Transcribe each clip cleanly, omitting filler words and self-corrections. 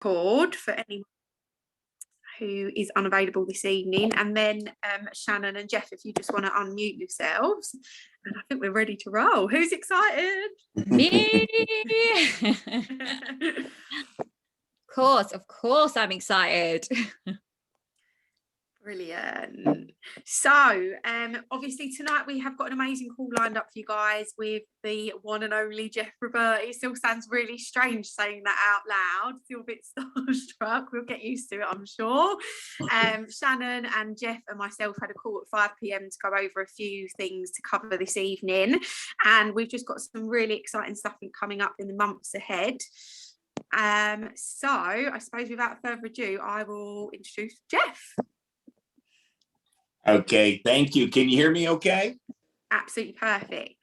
record for anyone who is unavailable this evening, and then Shannon and Jeff, if you just want to unmute yourselves, and I think we're ready to roll. Who's excited? Me. Of course I'm excited. Brilliant. So obviously tonight we have got an amazing call lined up for you guys with the one and only Jeff Roberti. It still sounds really strange saying that out loud, still a bit starstruck. We'll get used to it, I'm sure. Shannon and Jeff and myself had a call at 5 p.m. to go over a few things to cover this evening, and we've just got some really exciting stuff coming up in the months ahead. So I suppose without further ado, I will introduce Jeff. Okay, thank you. Can you hear me okay? Absolutely perfect.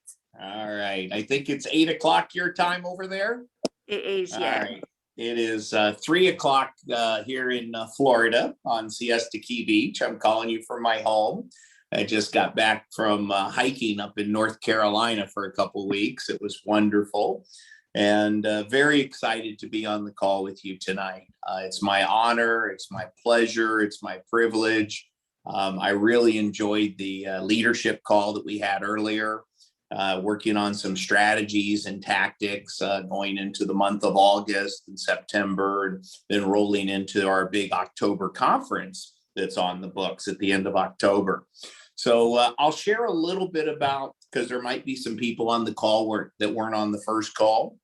All right. I think it's 8 o'clock your time over there. It is, yeah. All right. It is 3 o'clock here in Florida on Siesta Key Beach. I'm calling you from my home. I just got back from hiking up in North Carolina for a couple of weeks. It was wonderful, and very excited to be on the call with you tonight. It's my honor. It's my pleasure. It's my privilege. I really enjoyed the leadership call that we had earlier, working on some strategies and tactics going into the month of August and September, and then rolling into our big October conference that's on the books at the end of October. So I'll share a little bit about, because there might be some people on the call that weren't on the first call.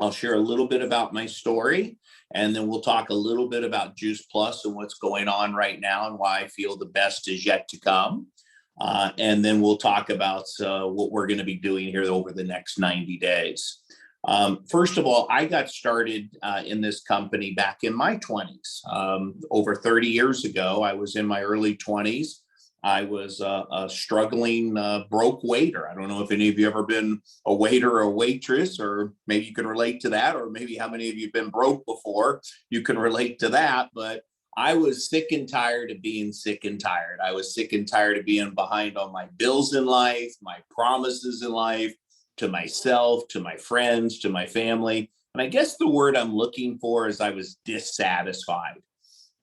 I'll share a little bit about my story, and then we'll talk a little bit about Juice Plus and what's going on right now and why I feel the best is yet to come. And then we'll talk about what we're going to be doing here over the next 90 days. First of all, I got started in this company back in my 20s. Over 30 years ago, I was in my early 20s. I was a struggling broke waiter. I don't know if any of you ever been a waiter or a waitress, or maybe you can relate to that, or maybe how many of you have been broke before, you can relate to that. But I was sick and tired of being sick and tired. I was sick and tired of being behind on my bills in life, my promises in life, to myself, to my friends, to my family. And I guess the word I'm looking for is I was dissatisfied,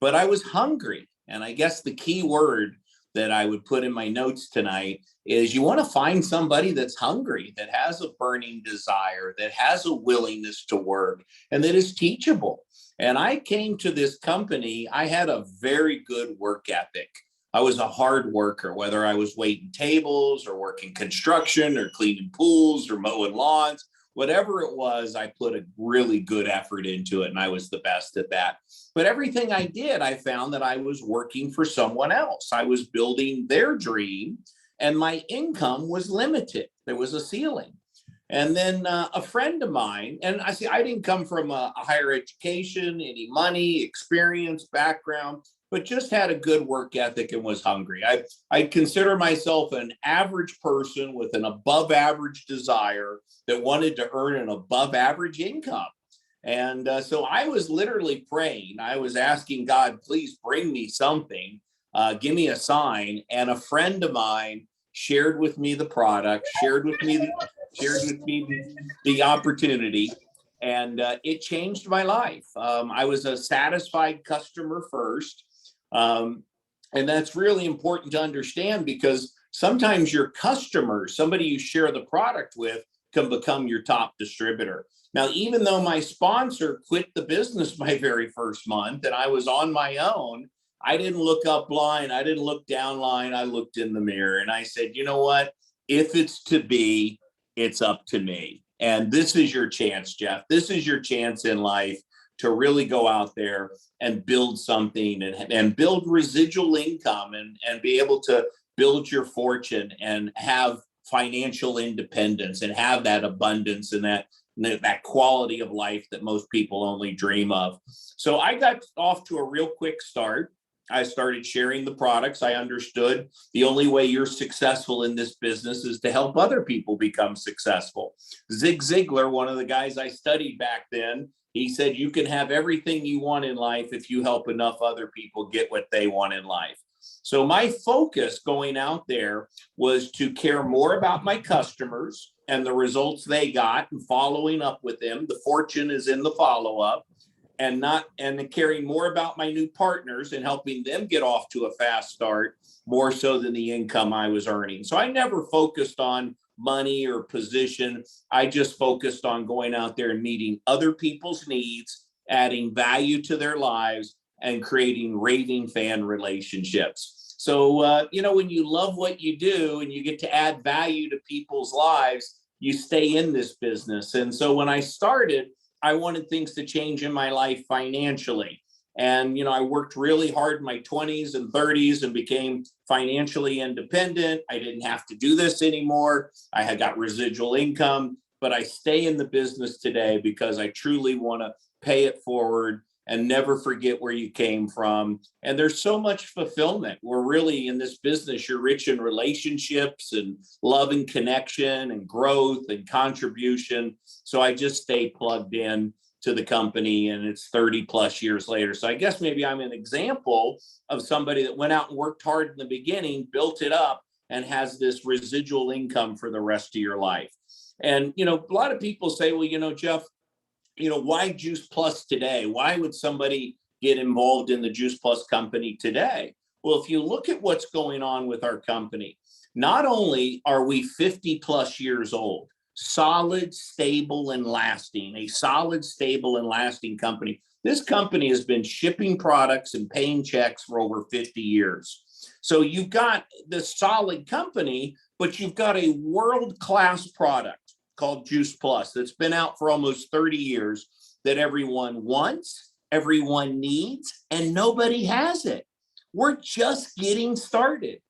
but I was hungry. And I guess the key word that I would put in my notes tonight is you want to find somebody that's hungry, that has a burning desire, that has a willingness to work, and that is teachable. And I came to this company, I had a very good work ethic. I was a hard worker, whether I was waiting tables or working construction or cleaning pools or mowing lawns, whatever it was, I put a really good effort into it, and I was the best at that. But everything I did, I found that I was working for someone else. I was building their dream, and my income was limited. There was a ceiling. And then a friend of mine, and I didn't come from a higher education, any money, experience, background, but just had a good work ethic and was hungry. I consider myself an average person with an above average desire that wanted to earn an above average income. And so I was literally praying. I was asking God, please bring me something, give me a sign. And a friend of mine shared with me the product, shared with me the opportunity, and it changed my life. I was a satisfied customer first. And that's really important to understand, because sometimes your customers, somebody you share the product with, can become your top distributor. Now, even though my sponsor quit the business my very first month and I was on my own, I didn't look up line. I didn't look down line. I looked in the mirror and I said, you know what? If it's to be, it's up to me. And this is your chance, Jeff. This is your chance in life to really go out there and build something and build residual income and be able to build your fortune and have financial independence and have that abundance and that quality of life that most people only dream of. So I got off to a real quick start. I started sharing the products. I understood the only way you're successful in this business is to help other people become successful. Zig Ziglar, one of the guys I studied back then, he said, you can have everything you want in life if you help enough other people get what they want in life. So my focus going out there was to care more about my customers and the results they got and following up with them. The fortune is in the follow-up. and caring more about my new partners and helping them get off to a fast start more so than the income I was earning. So I never focused on money or position. I just focused on going out there and meeting other people's needs, adding value to their lives, and creating raving fan relationships. So, when you love what you do and you get to add value to people's lives, you stay in this business. And so when I started, I wanted things to change in my life financially. And, I worked really hard in my 20s and 30s and became financially independent. I didn't have to do this anymore. I had got residual income, but I stay in the business today because I truly want to pay it forward and never forget where you came from. And there's so much fulfillment. We're really in this business, you're rich in relationships and love and connection and growth and contribution. So I just stay plugged in to the company, and it's 30 plus years later. So I guess maybe I'm an example of somebody that went out and worked hard in the beginning, built it up, and has this residual income for the rest of your life. And, a lot of people say, well, Jeff, why Juice Plus today? Why would somebody get involved in the Juice Plus company today? Well, if you look at what's going on with our company, not only are we 50 plus years old, solid, stable, and lasting, a solid, stable, and lasting company. This company has been shipping products and paying checks for over 50 years. So you've got this solid company, but you've got a world-class product called Juice Plus that's been out for almost 30 years that everyone wants, everyone needs, and nobody has it. We're just getting started.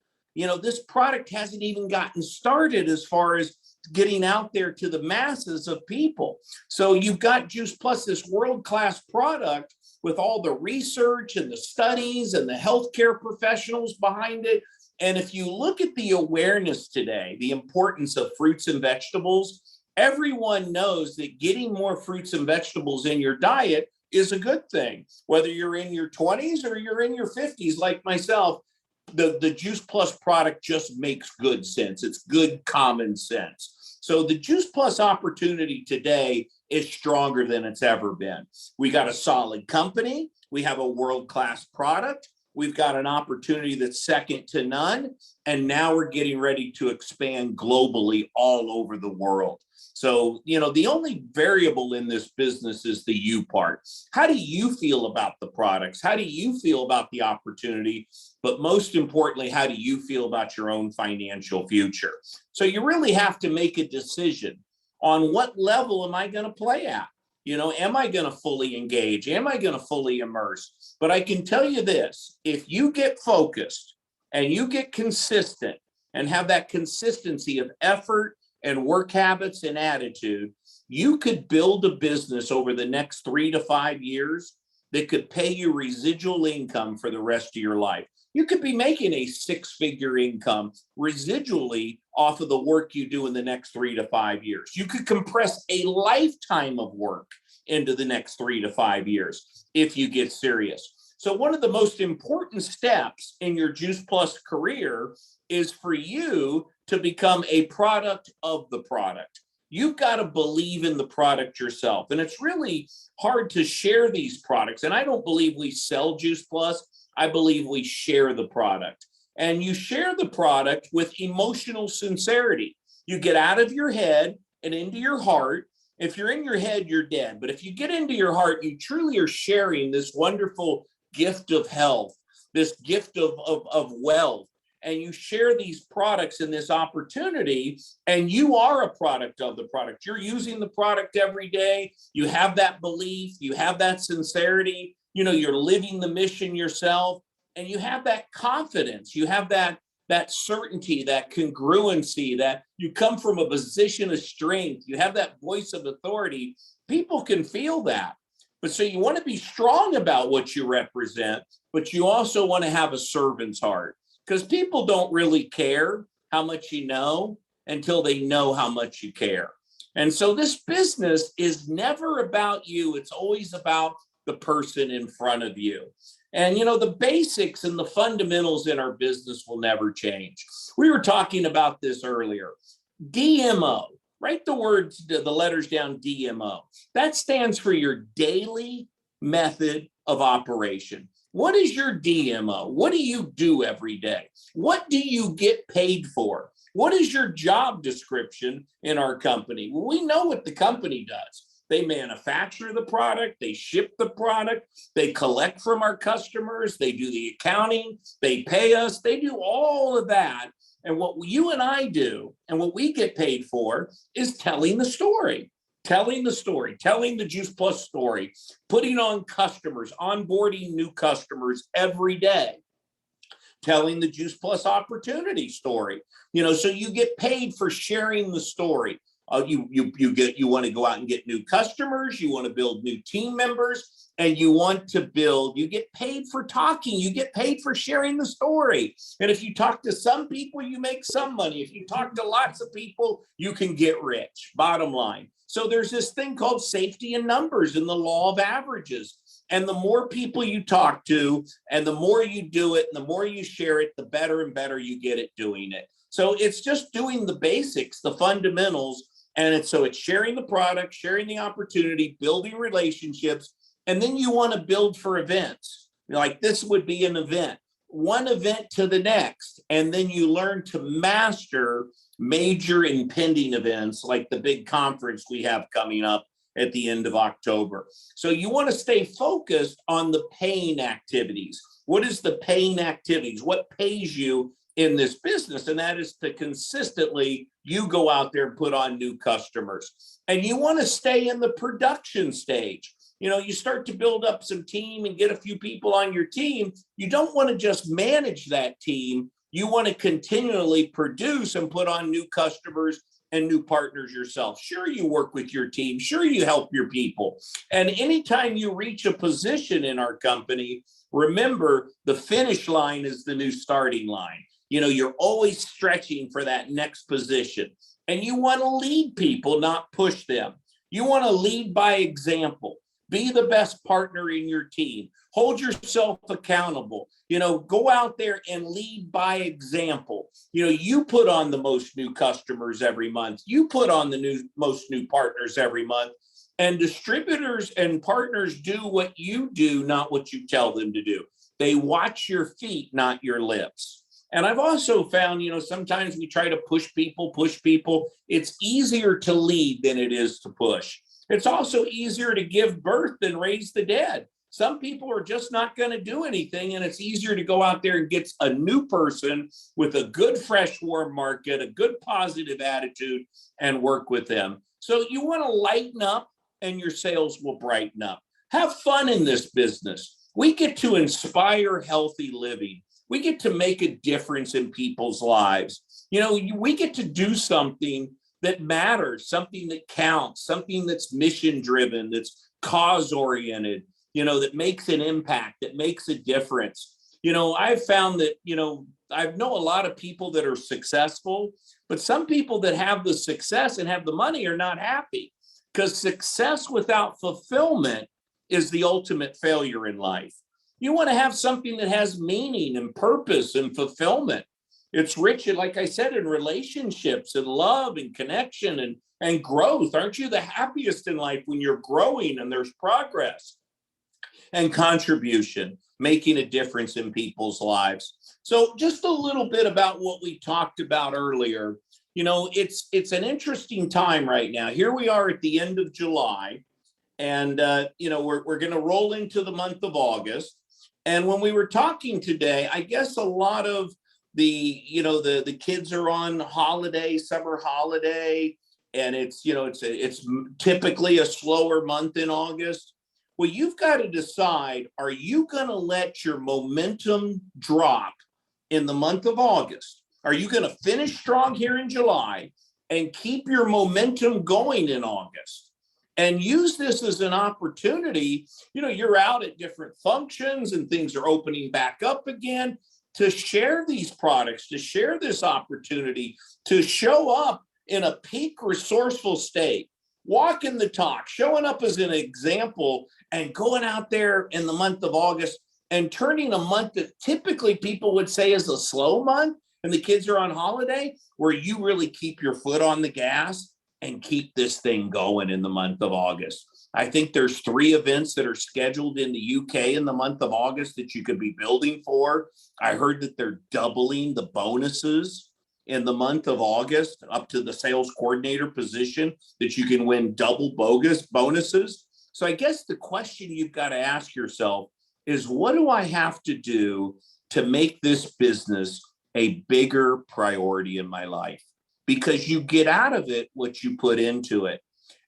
This product hasn't even gotten started as far as getting out there to the masses of people. So you've got Juice Plus, this world-class product with all the research and the studies and the healthcare professionals behind it. And if you look at the awareness today, the importance of fruits and vegetables, everyone knows that getting more fruits and vegetables in your diet is a good thing. Whether you're in your 20s or you're in your 50s like myself, the Juice Plus product just makes good sense. It's good common sense. So the Juice Plus opportunity today is stronger than it's ever been. We got a solid company. We have a world-class product. We've got an opportunity that's second to none. And now we're getting ready to expand globally all over the world. So, the only variable in this business is the you part. How do you feel about the products? How do you feel about the opportunity? But most importantly, how do you feel about your own financial future? So you really have to make a decision on what level am I going to play at? Am I going to fully engage? Am I going to fully immerse? But I can tell you this, if you get focused and you get consistent and have that consistency of effort and work habits and attitude, you could build a business over the next 3 to 5 years that could pay you residual income for the rest of your life. You could be making a 6-figure income residually off of the work you do in the next 3 to 5 years. You could compress a lifetime of work into the next 3 to 5 years if you get serious. So one of the most important steps in your Juice Plus career is for you to become a product of the product. You've got to believe in the product yourself. And it's really hard to share these products. And I don't believe we sell Juice Plus. I believe we share the product. And you share the product with emotional sincerity. You get out of your head and into your heart. If you're in your head, you're dead. But if you get into your heart, you truly are sharing this wonderful gift of health, this gift of wealth. And you share these products in this opportunity, and you are a product of the product. You're using the product every day. You have that belief, you have that sincerity, you're living the mission yourself, and you have that confidence, you have that certainty, that congruency, that you come from a position of strength, you have that voice of authority. People can feel that. But so you want to be strong about what you represent, but you also want to have a servant's heart. Because people don't really care how much you know until they know how much you care. And so this business is never about you. It's always about the person in front of you. And, the basics and the fundamentals in our business will never change. We were talking about this earlier. DMO, write the letters down, DMO. That stands for your daily method of operation. What is your DMO? What do you do every day? What do you get paid for? What is your job description in our company? Well, we know what the company does. They manufacture the product, they ship the product, they collect from our customers, they do the accounting, they pay us, they do all of that. And what you and I do and what we get paid for is telling the story. Telling the story, telling the Juice Plus story, putting on customers, onboarding new customers every day, telling the Juice Plus opportunity story. So you get paid for sharing the story. You want to go out and get new customers, you want to build new team members, and you get paid for talking, you get paid for sharing the story. And if you talk to some people, you make some money. If you talk to lots of people, you can get rich, bottom line. So there's this thing called safety in numbers and the law of averages. And the more people you talk to and the more you do it and the more you share it, the better and better you get at doing it. So it's just doing the basics, the fundamentals. And it's sharing the product, sharing the opportunity, building relationships. And then you want to build for events. Like this would be an event, one event to the next. And then you learn to master major impending events like the big conference we have coming up at the end of October. So you want to stay focused on the paying activities. What is the paying activities? What pays you in this business? And that is to consistently, you go out there and put on new customers. And you want to stay in the production stage. You start to build up some team and get a few people on your team. You don't want to just manage that team. You want to continually produce and put on new customers and new partners yourself. Sure, you work with your team. Sure, you help your people. And anytime you reach a position in our company, remember the finish line is the new starting line. You're always stretching for that next position. And you want to lead people, not push them. You want to lead by example. Be the best partner in your team. Hold yourself accountable. Go out there and lead by example. You put on the most new customers every month. You put on the most new partners every month. And distributors and partners do what you do, not what you tell them to do. They watch your feet, not your lips. And I've also found, sometimes we try to push people. It's easier to lead than it is to push. It's also easier to give birth than raise the dead. Some people are just not going to do anything, and it's easier to go out there and get a new person with a good, fresh, warm market, a good, positive attitude, and work with them. So you want to lighten up, and your sales will brighten up. Have fun in this business. We get to inspire healthy living. We get to make a difference in people's lives. We get to do something that matters, something that counts, something that's mission driven, that's cause oriented, that makes an impact, that makes a difference. I've found that, I know a lot of people that are successful, but some people that have the success and have the money are not happy, because success without fulfillment is the ultimate failure in life. You want to have something that has meaning and purpose and fulfillment. It's rich, like I said, in relationships and love and connection and growth. Aren't you the happiest in life when you're growing and there's progress and contribution, making a difference in people's lives? So just a little bit about what we talked about earlier. It's an interesting time right now. Here we are at the end of July, and we're going to roll into the month of August. And when we were talking today, I guess a lot of the kids are on holiday, summer holiday, and it's typically a slower month in August. Well, you've got to decide, are you going to let your momentum drop in the month of August? Are you going to finish strong here in July and keep your momentum going in August? And use this as an opportunity. You're out at different functions and things are opening back up again, to share these products, to share this opportunity, to show up in a peak resourceful state, walking the talk, showing up as an example, and going out there in the month of August and turning a month that typically people would say is a slow month and the kids are on holiday, where you really keep your foot on the gas and keep this thing going in the month of August. I think there's 3 events that are scheduled in the UK in the month of August that you could be building for. I heard that they're doubling the bonuses in the month of August up to the sales coordinator position, that you can win double bonuses. So I guess the question you've got to ask yourself is, what do I have to do to make this business a bigger priority in my life? Because you get out of it what you put into it.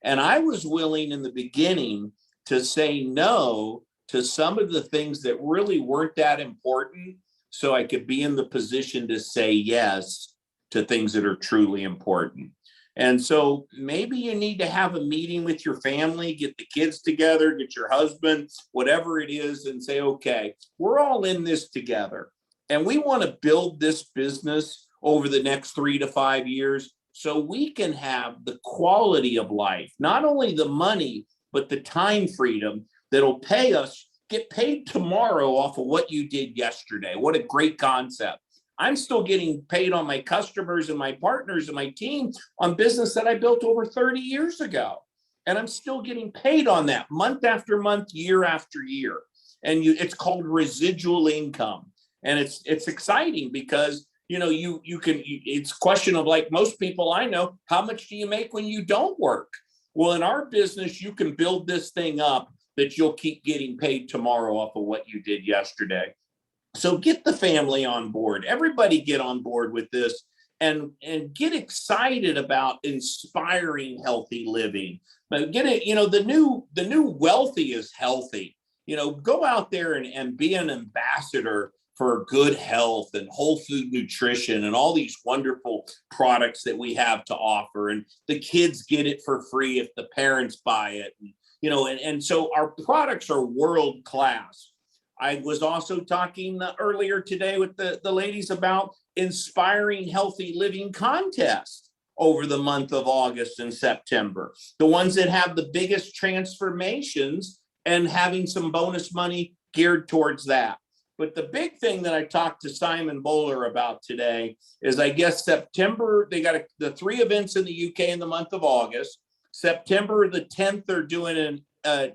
And I was willing in the beginning to say no to some of the things that really weren't that important, so I could be in the position to say yes to things that are truly important. And so maybe you need to have a meeting with your family, get the kids together, get your husband, whatever it is, and say, okay, we're all in this together. And we want to build this business over the next 3 to 5 years so we can have the quality of life, not only the money, but the time freedom that'll pay us, get paid tomorrow off of what you did yesterday. What a great concept. I'm still getting paid on my customers and my partners and my team on business that I built over 30 years ago. And I'm still getting paid on that month after month, year after year. And it's called residual income. And it's exciting because, you know, it's a question of, like most people I know, how much do you make when you don't work? Well, in our business, you can build this thing up that you'll keep getting paid tomorrow off of what you did yesterday. So get the family on board. Everybody get on board with this and get excited about inspiring healthy living. But get it, you know, the new wealthy is healthy. You know, go out there and be an ambassador for good health and whole food nutrition and all these wonderful products that we have to offer. And the kids get it for free if the parents buy it. And, you know, and so our products are world class. I was also talking earlier today with the ladies about inspiring healthy living contests over the month of August and September, the ones that have the biggest transformations, and having some bonus money geared towards that. But the big thing that I talked to Simon Bowler about today is, I guess September, they got the 3 events in the UK in the month of August. September the 10th, they're doing an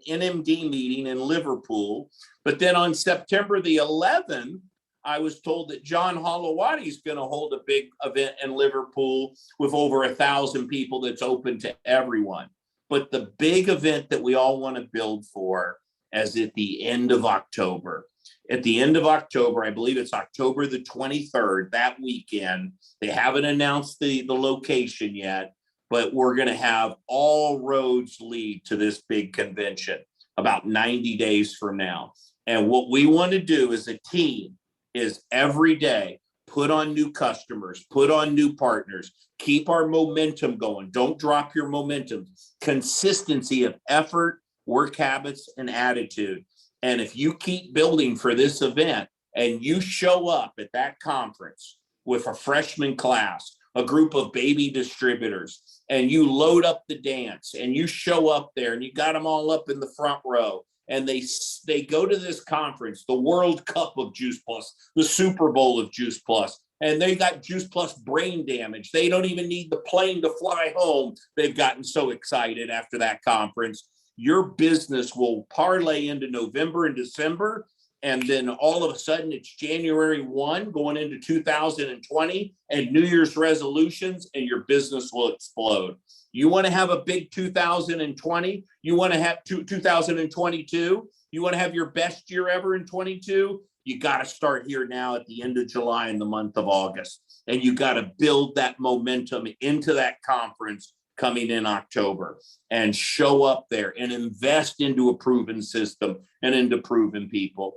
NMD meeting in Liverpool. But then on September the 11th, I was told that John Holowati is going to hold a big event in Liverpool with over 1,000 people that's open to everyone. But the big event that we all want to build for is at the end of October. At the end of October, I believe it's October the 23rd, that weekend. They haven't announced the location yet, but we're going to have all roads lead to this big convention about 90 days from now. And what we want to do as a team is every day put on new customers, put on new partners, keep our momentum going. Don't drop your momentum. Consistency of effort, work habits, and attitude. And if you keep building for this event and you show up at that conference with a freshman class, a group of baby distributors, and you load up the dance and you show up there and you got them all up in the front row, and they go to this conference, the World Cup of Juice Plus, the Super Bowl of Juice Plus, and they got Juice Plus brain damage. They don't even need the plane to fly home. They've gotten so excited after that conference. Your business will parlay into November and December, and then all of a sudden it's January 1 going into 2020 and New Year's resolutions, and your business will explode. You want to have a big 2020, you want to have 2022, you want to have your best year ever in 22, you got to start here now at the end of July and the month of August. And you got to build that momentum into that conference coming in October, and show up there and invest into a proven system and into proven people.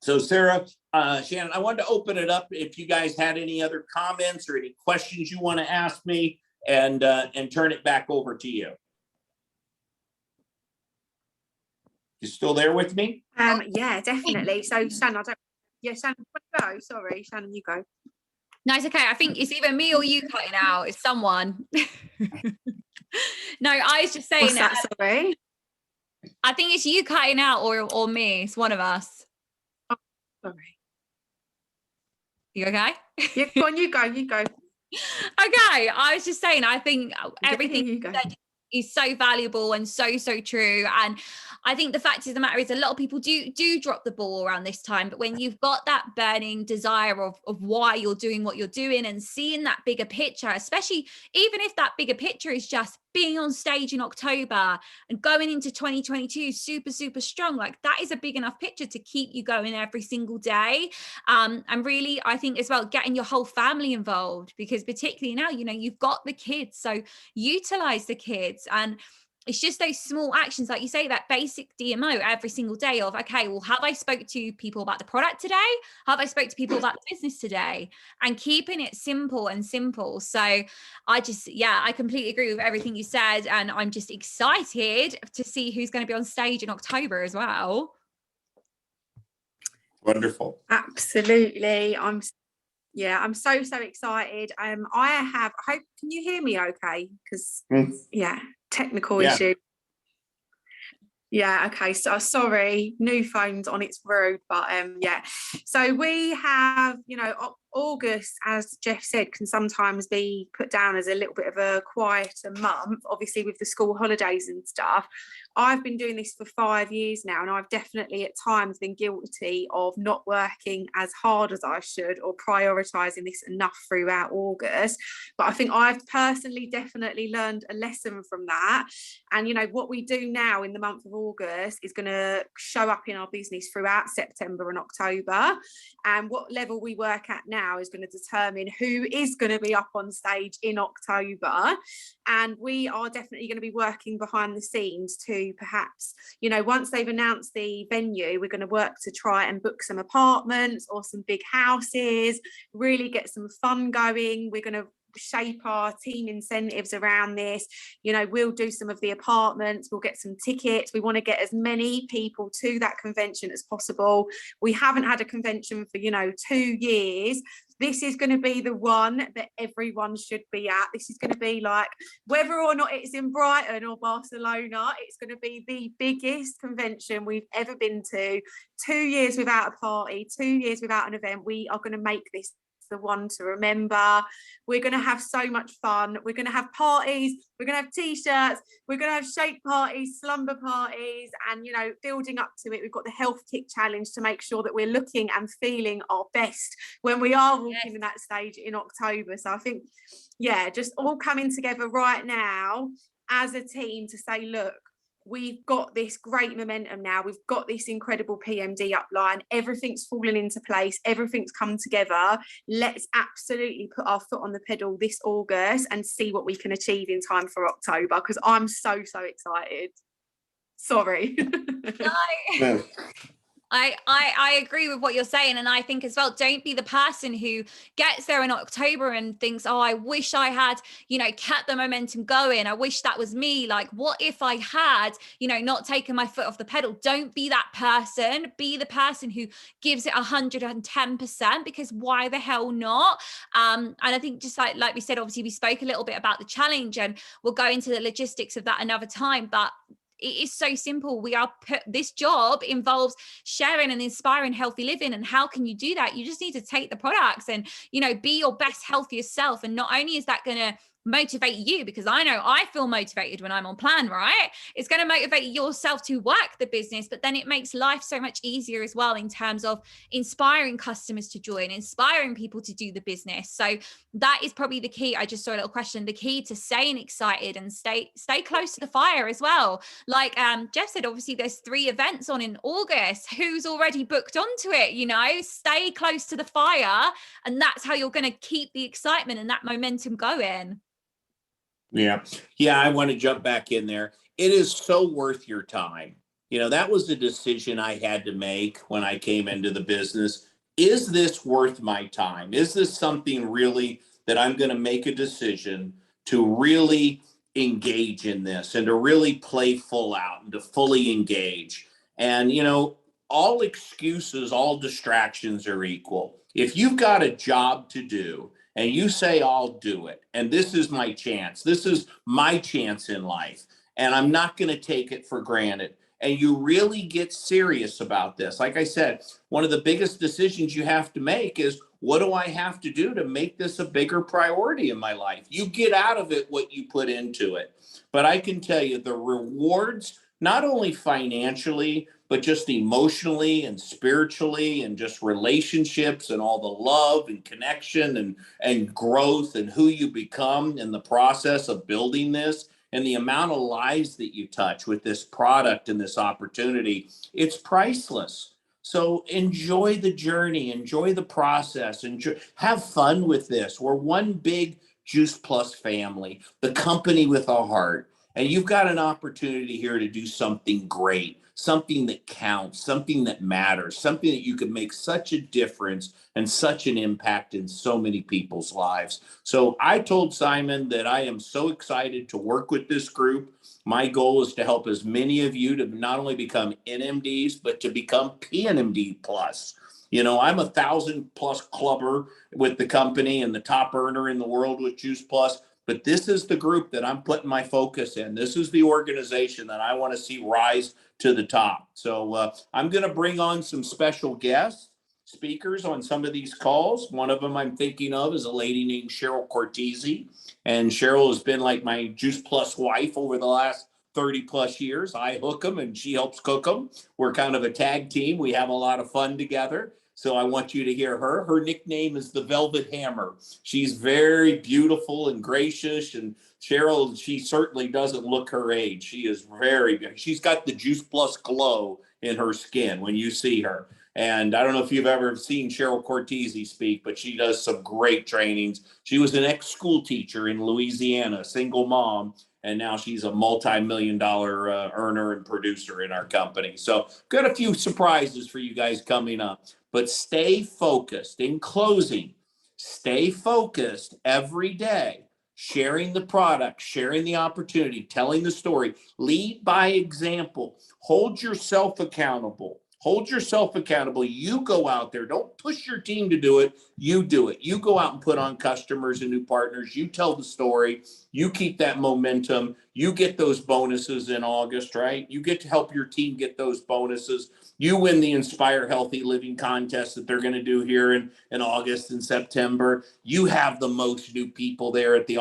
So Sarah, Shannon, I wanted to open it up if you guys had any other comments or any questions you want to ask me, and turn it back over to you. You still there with me? Yeah, definitely. So Shannon, Shannon, go. Sorry, Shannon, you go. No, it's okay. I think it's either me or you cutting out. It's someone. No, I was just saying. What's that? Sorry. I think it's you cutting out or me. It's one of us. Oh, sorry. You okay? Yeah, go on, you go. Okay. I was just saying, I think everything you go. said is so valuable and so true. And I think the fact of the matter is a lot of people do drop the ball around this time, but when you've got that burning desire of why you're doing what you're doing and seeing that bigger picture, especially even if that bigger picture is just being on stage in October and going into 2022 super strong, like that is a big enough picture to keep you going every single day. And really, I think as well, getting your whole family involved, because particularly now, you know, you've got the kids, so utilize the kids. And it's just those small actions, like you say, that basic DMO every single day of, okay, well, have I spoke to people about the product today? Have I spoke to people about the business today? And keeping it simple and simple. So I completely agree with everything you said. And I'm just excited to see who's going to be on stage in October as well. Wonderful. Absolutely. I'm so excited. I hope, can you hear me okay? Because technical issue. Yeah, okay. So sorry, new phone's on its road, but so we have, you know, August, as Jeff said, can sometimes be put down as a little bit of a quieter month, obviously with the school holidays and stuff. I've been doing this for 5 years now, and I've definitely at times been guilty of not working as hard as I should or prioritising this enough throughout August. But I think I've personally definitely learned a lesson from that. And, you know, what we do now in the month of August is going to show up in our business throughout September and October. And what level we work at now is going to determine who is going to be up on stage in October. And we are definitely going to be working behind the scenes to perhaps, you know, once they've announced the venue, we're going to work to try and book some apartments or some big houses, really get some fun going. We're going to shape our team incentives around this. You know, we'll do some of the apartments, we'll get some tickets. We want to get as many people to that convention as possible. We haven't had a convention for, you know, 2 years. This is going to be the one that everyone should be at. This is going to be like, whether or not it's in Brighton or Barcelona, it's going to be the biggest convention we've ever been to. 2 years without a party, 2 years without an event. We are going to make this the one to remember. We're going to have so much fun. We're going to have parties, we're going to have t-shirts, we're going to have shake parties, slumber parties, and, you know, building up to it, we've got the health kick challenge to make sure that we're looking and feeling our best when we are walking in that stage in October. So I think, just all coming together right now as a team to say, look, we've got this great momentum now. We've got this incredible PMD upline. Everything's fallen into place. Everything's come together. Let's absolutely put our foot on the pedal this August and see what we can achieve in time for October, because I'm so excited. Sorry. No. I agree with what you're saying. And I think as well, don't be the person who gets there in October and thinks, oh, I wish I had, you know, kept the momentum going. I wish that was me. Like, what if I had, you know, not taken my foot off the pedal? Don't be that person. Be the person who gives it 110%, because why the hell not? And I think just like we said, obviously we spoke a little bit about the challenge, and we'll go into the logistics of that another time. But it is so simple. This job involves sharing and inspiring healthy living. And how can you do that? You just need to take the products and, you know, be your best, healthiest self. And not only is that going to motivate you, because I know I feel motivated when I'm on plan, right? It's going to motivate yourself to work the business, but then it makes life so much easier as well in terms of inspiring customers to join, inspiring people to do the business. So that is probably the key. I just saw a little question, the key to staying excited and stay close to the fire as well. Like Jeff said, obviously there's 3 events on in August. Who's already booked onto it? You know, stay close to the fire, and that's how you're going to keep the excitement and that momentum going. Yeah, I want to jump back in there. It is so worth your time. You know, that was the decision I had to make when I came into the business. Is this worth my time? Is this something really that I'm going to make a decision to really engage in this and to really play full out and to fully engage? And, you know, all excuses, all distractions are equal. If you've got a job to do, and you say, I'll do it, and this is my chance. This is my chance in life, and I'm not going to take it for granted. and you really get serious about this. Like I said, one of the biggest decisions you have to make is, what do I have to do to make this a bigger priority in my life? You get out of it what you put into it. But I can tell you the rewards, not only financially, but just emotionally and spiritually, and just relationships and all the love and connection and growth and who you become in the process of building this, and the amount of lives that you touch with this product and this opportunity, it's priceless. So enjoy the journey, enjoy the process, have fun with this. We're one big Juice Plus family, the company with a heart. And you've got an opportunity here to do something great, something that counts, something that matters, something that you can make such a difference and such an impact in so many people's lives. So I told Simon that I am so excited to work with this group. My goal is to help as many of you to not only become NMDs, but to become PNMD plus. You know, I'm 1,000+ clubber with the company and the top earner in the world with Juice Plus. But this is the group that I'm putting my focus in. This is the organization that I want to see rise to the top. So I'm going to bring on some special guests, speakers on some of these calls. One of them I'm thinking of is a lady named Cheryl Cortese. And Cheryl has been like my Juice Plus wife over the last 30+ years. I hook them and she helps cook them. We're kind of a tag team. We have a lot of fun together. So I want you to hear her. Her nickname is the Velvet Hammer. She's very beautiful and gracious. And Cheryl, she certainly doesn't look her age. She is very good. She's got the Juice Plus glow in her skin when you see her. And I don't know if you've ever seen Cheryl Cortese speak, but she does some great trainings. She was an ex-school teacher in Louisiana, single mom. And now she's a multi-million-dollar earner and producer in our company. So got a few surprises for you guys coming up. But stay focused. In closing, stay focused every day, sharing the product, sharing the opportunity, telling the story. Lead by example. Hold yourself accountable. Hold yourself accountable. You go out there. Don't push your team to do it. You do it. You go out and put on customers and new partners. You tell the story. You keep that momentum. You get those bonuses in August, right? You get to help your team get those bonuses. You win the Inspire Healthy Living contest that they're going to do here in August and September. You have the most new people there at the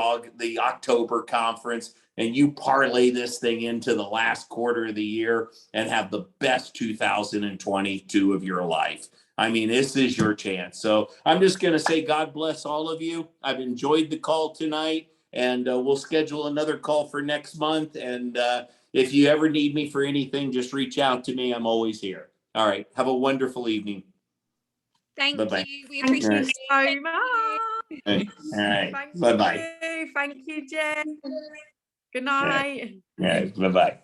October conference, and you parlay this thing into the last quarter of the year and have the best 2022 of your life. I mean, this is your chance. So I'm just going to say God bless all of you. I've enjoyed the call tonight, and we'll schedule another call for next month. And if you ever need me for anything, just reach out to me. I'm always here. All right. Have a wonderful evening. Thank Bye-bye. you. We appreciate you so much. All right. Bye-bye. Thank you, Jen. Good night. All right. Bye-bye.